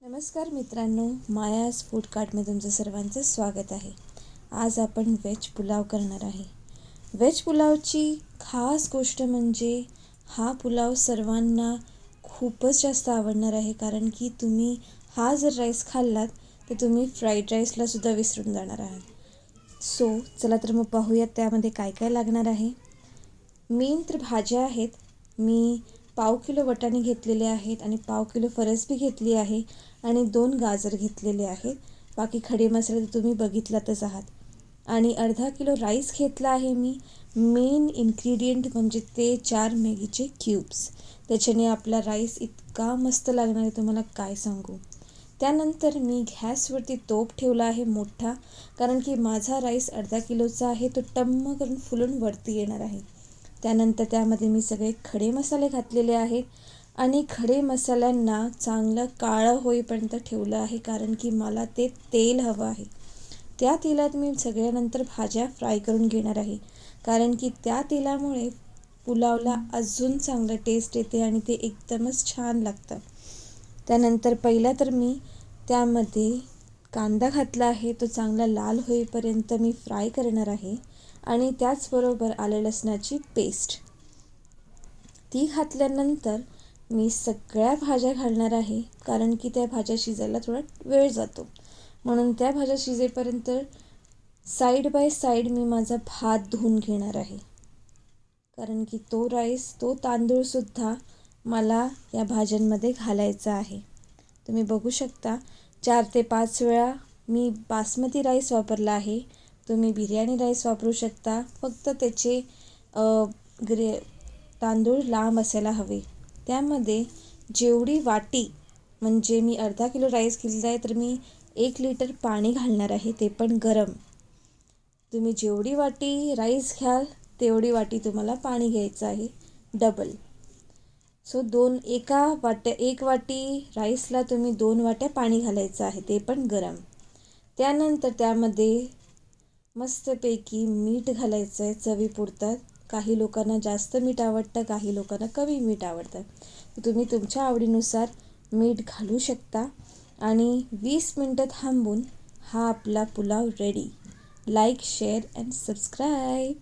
नमस्कार मित्रांनो, मायाज फूड कार्टमध्ये तुमचं सर्वांचं स्वागत आहे. आज आपण व्हेज पुलाव करणार आहे. व्हेज पुलावची खास गोष्ट म्हणजे हा पुलाव सर्वांना खूपच जास्त आवडणार आहे, कारण की तुम्ही हा जर राईस खाल्लात तर तुम्ही फ्राईड राईसलासुद्धा विसरून जाणार आहात. चला तर मग पाहूयात त्यामध्ये काय काय लागणार आहे. मेन तर भाज्या आहेत. मी 1/2 किलो वाटाणे घेतलेले आहेत आणि 1/2 किलो फरसबी घेतली आहे आणि 2 गाजर घेतलेले आहेत. बाकी खडे मसाले तर तुम्ही बघितलातच आहात. आणि अर्धा किलो राईस घेतला आहे मी. मेन इन्ग्रेडियंट म्हणजे ते 4 मॅगीचे क्यूब्स. त्याच्याने आपला राईस इतका मस्त लागणार आहे, तुम्हाला काय सांगू. त्यानंतर मी गॅसवरती तोप ठेवला आहे मोठा, कारण की माझा राईस अर्धा किलोचा आहे, तो टम्म करून फुलून वरती येणार आहे. त्यानंतर त्यामध्ये मी सगळे खडे मसाले घातलेले आहेत आणि खडे मसाल्यांना चांगलं काळं होईपर्यंत ठेवलं आहे, कारण की मला ते तेल हवं आहे. त्या तेलात मी सगळ्यानंतर भाज्या फ्राय करून घेणार आहे, कारण की त्या तेलामुळे पुलावला अजून चांगलं टेस्ट येते आणि ते एकदमच छान लागतं. त्यानंतर पहिला तर मी त्यामध्ये कांदा घातला आहे, तो चांगला लाल होईपर्यंत मी फ्राय करणार आहे. आणि त्याचबरोबर आलं लसणाची पेस्ट ती घातल्यानंतर मी सगळ्या भाज्या घालणार आहे, कारण की त्या भाज्या शिजायला थोडा वेळ जातो. म्हणून त्या भाज्या शिजेपर्यंत साईड बाय साईड मी माझा भात धुवून घेणार आहे, कारण की तो तांदूळसुद्धा मला या भाज्यांमध्ये घालायचा आहे. तुम्ही बघू शकता 4 ते 5 वेळा मी बासमती राईस वापरला आहे. तुम्ही बिर्याणी राईस वापरू शकता, फक्त त्याचे तांदूळ लांब असायला हवे. त्यामध्ये जेवढी वाटी, म्हणजे मी अर्धा किलो राईस घेतला आहे तर मी 1 लिटर पाणी घालणार आहे, ते पण गरम. तुम्ही जेवढी वाटी राईस घ्याल तेवढी वाटी तुम्हाला पाणी घ्यायचं आहे, डबल. एक वाटी राईसला तुम्ही 2 वाट्या पाणी घालायचं आहे, ते पण गरम. त्यानंतर त्यामध्ये मस्तपैकी मीठ घालायचं आहे चवीपुरतं. काही लोकांना जास्त मीठ आवडतं, काही लोकांना कमी मीठ आवडतं. तुम्ही तुमच्या आवडीनुसार मीठ घालू शकता. आणि 20 मिनटं थांबून हा आपला pulao ready. Like, share and subscribe.